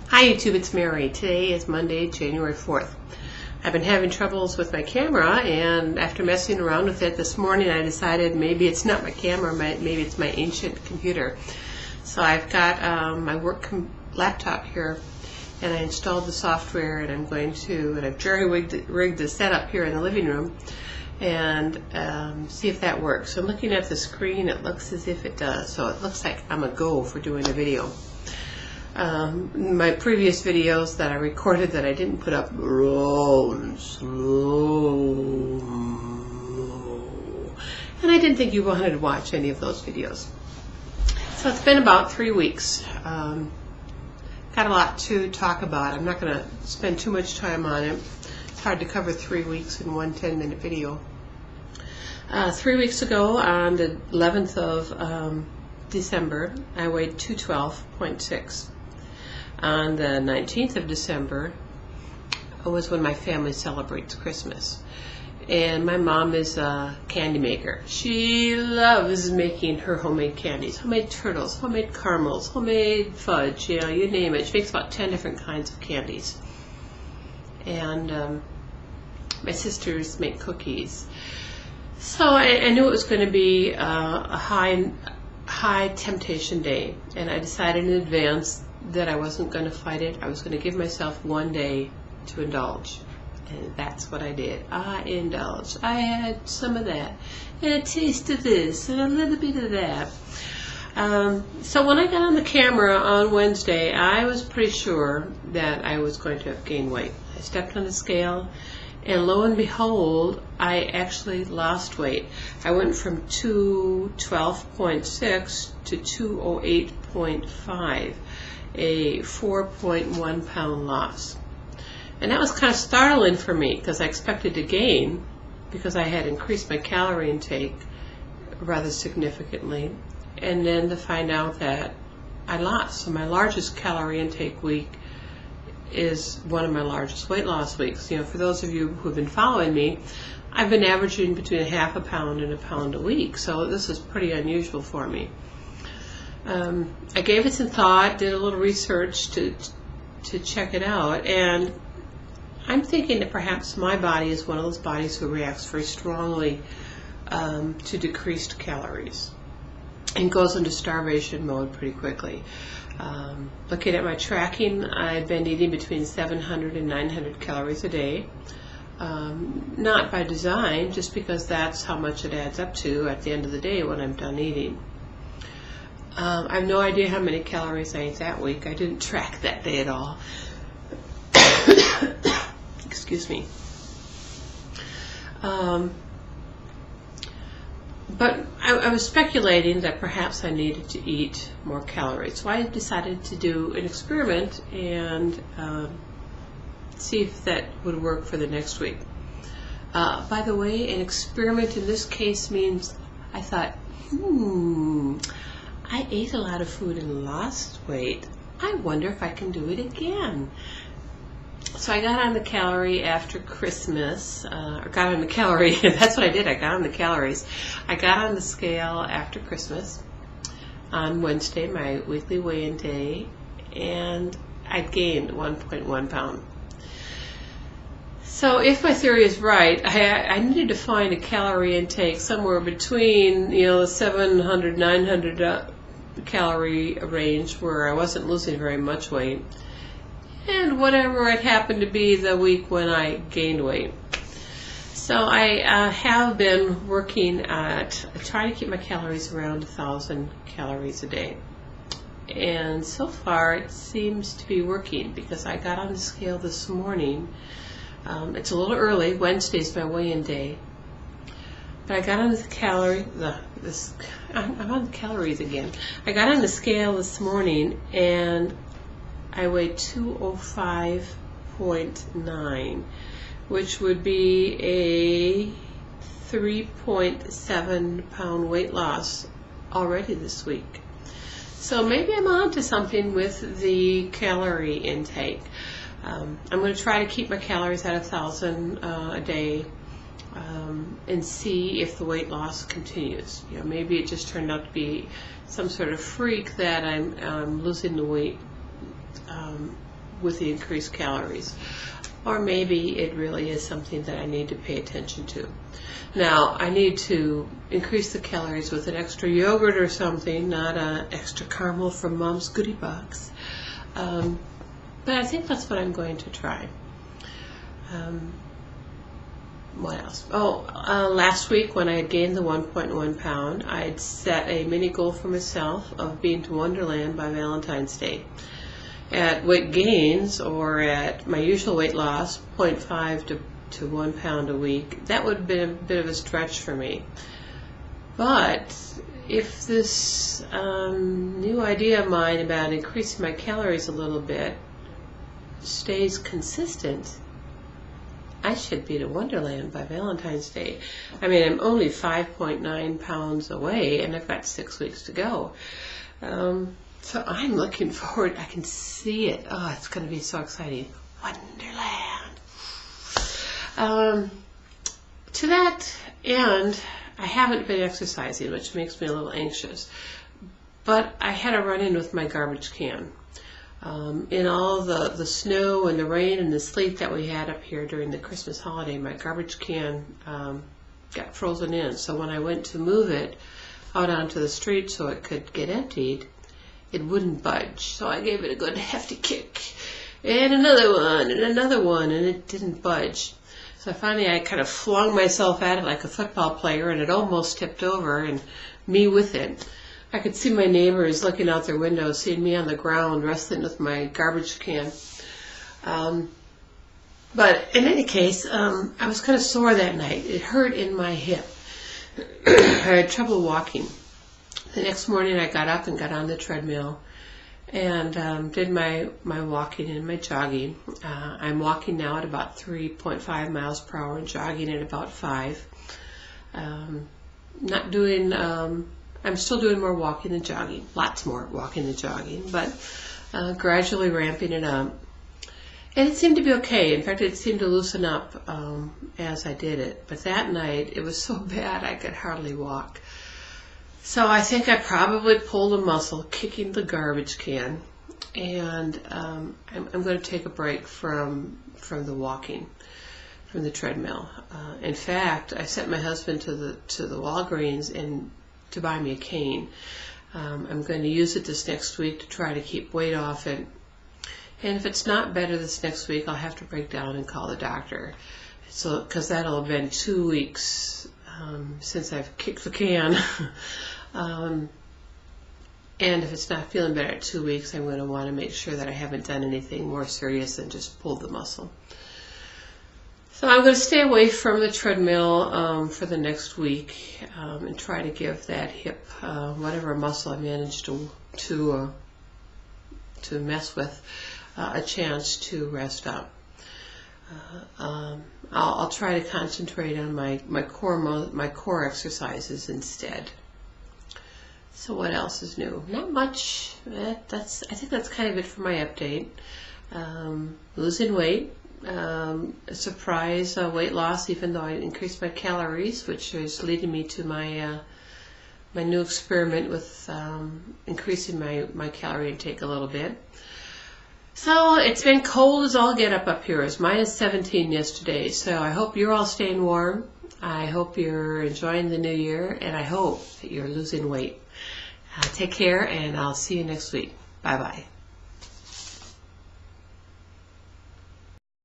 Hi YouTube, it's Mary. Today is Monday, January 4th. I've been having troubles with my camera, and after messing around with it this morning, I decided maybe it's not my camera, maybe it's my ancient computer. So I've got my work laptop here, and I installed the software, and I've jury-rigged the setup here in the living room, and see if that works. So I'm looking at the screen, it looks as if it does, so it looks like I'm a go for doing a video. My previous videos that I recorded that I didn't put up and slow, and I didn't think you wanted to watch any of those videos. So it's been about 3 weeks. Got a lot to talk about. I'm not going to spend too much time on it. It's hard to cover 3 weeks in one 10-minute video. 3 weeks ago, on the 11th of December, I weighed 212.6. On the 19th of December was when my family celebrates Christmas. And my mom is a candy maker. She loves making her homemade candies, homemade turtles, homemade caramels, homemade fudge, you name it. She makes about 10 different kinds of candies. And my sisters make cookies. So I knew it was going to be a high temptation day, and I decided in advance that I wasn't going to fight it. I was going to give myself one day to indulge, and that's what I did. I indulged. I had some of that, and a taste of this, and a little bit of that. So when I got on the camera on Wednesday, I was pretty sure that I was going to have gained weight. I stepped on the scale, and lo and behold, I actually lost weight. I went from 212.6 to 208.5, a 4.1 pound loss. And that was kind of startling for me because I expected to gain, because I had increased my calorie intake rather significantly, and then to find out that I lost. So my largest calorie intake week is one of my largest weight loss weeks. For those of you who have been following me, I've been averaging between half a pound and a pound a week, so this is pretty unusual for me. I gave it some thought, did a little research to check it out, and I'm thinking that perhaps my body is one of those bodies who reacts very strongly to decreased calories and goes into starvation mode pretty quickly. Looking at my tracking, I've been eating between 700 and 900 calories a day. Not by design, just because that's how much it adds up to at the end of the day when I'm done eating. I have no idea how many calories I ate that week. I didn't track that day at all. Excuse me. But I was speculating that perhaps I needed to eat more calories. So I decided to do an experiment and see if that would work for the next week. By the way, an experiment in this case means I thought, I ate a lot of food and lost weight. I wonder if I can do it again. So I got on the calorie after Christmas, or got on the calorie, that's what I did, I got on the calories. I got on the scale after Christmas on Wednesday, my weekly weigh-in day, and I gained 1.1 pound. So if my theory is right, I needed to find a calorie intake somewhere between, the 700, 900 calorie range where I wasn't losing very much weight, and whatever it happened to be the week when I gained weight. So I have been working at trying to keep my calories around 1,000 calories a day. And so far it seems to be working, because I got on the scale this morning. It's a little early. Wednesday's my weigh-in day. But I got on the I'm on the calories again. I got on the scale this morning, and I weighed 205.9, which would be a 3.7 pound weight loss already this week. So maybe I'm on to something with the calorie intake. I'm going to try to keep my calories at 1,000 a day, and see if the weight loss continues. Maybe it just turned out to be some sort of freak that I'm losing the weight with the increased calories. Or maybe it really is something that I need to pay attention to. Now, I need to increase the calories with an extra yogurt or something, not an extra caramel from Mom's goodie box. But I think that's what I'm going to try. What else? Last week when I had gained the 1.1 pound, I had set a mini goal for myself of being to Wonderland by Valentine's Day. At weight gains, or at my usual weight loss, 0.5 to 1 pound a week, that would have been a bit of a stretch for me. But if this new idea of mine about increasing my calories a little bit stays consistent, I should be to Wonderland by Valentine's Day. I mean, I'm only 5.9 pounds away, and I've got 6 weeks to go. So I'm looking forward. I can see it. Oh, it's going to be so exciting. Wonderland. To that end, I haven't been exercising, which makes me a little anxious. But I had a run-in with my garbage can. In all the snow and the rain and the sleet that we had up here during the Christmas holiday, my garbage can got frozen in. So when I went to move it out onto the street so it could get emptied, it wouldn't budge. So I gave it a good hefty kick. And another one, and it didn't budge. So finally I kind of flung myself at it like a football player, and it almost tipped over, and me with it. I could see my neighbors looking out their windows, seeing me on the ground wrestling with my garbage can. But in any case, I was kind of sore that night. It hurt in my hip. I had trouble walking. The next morning I got up and got on the treadmill and did my walking and my jogging. I'm walking now at about 3.5 miles per hour and jogging at about 5. I'm still doing more walking than jogging, lots more walking than jogging, but gradually ramping it up. And it seemed to be okay. In fact, it seemed to loosen up as I did it. But that night, it was so bad I could hardly walk. So I think I probably pulled a muscle kicking the garbage can, and I'm going to take a break from the walking, from the treadmill. In fact, I sent my husband to the Walgreens and to buy me a cane. I'm going to use it this next week to try to keep weight off it. And if it's not better this next week, I'll have to break down and call the doctor. So, because that'll have been 2 weeks since I've kicked the can. And if it's not feeling better at 2 weeks, I'm going to want to make sure that I haven't done anything more serious than just pulled the muscle. So I'm going to stay away from the treadmill for the next week and try to give that hip, whatever muscle I managed to mess with, a chance to rest up. I'll try to concentrate on my core exercises instead. So what else is new? Not much. I think that's kind of it for my update. Losing weight. A surprise weight loss, even though I increased my calories, which is leading me to my new experiment with increasing my calorie intake a little bit. So it's been cold as all get up here. It was minus 17 yesterday. So I hope you're all staying warm. I hope you're enjoying the new year, and I hope that you're losing weight. Take care, and I'll see you next week. Bye-bye.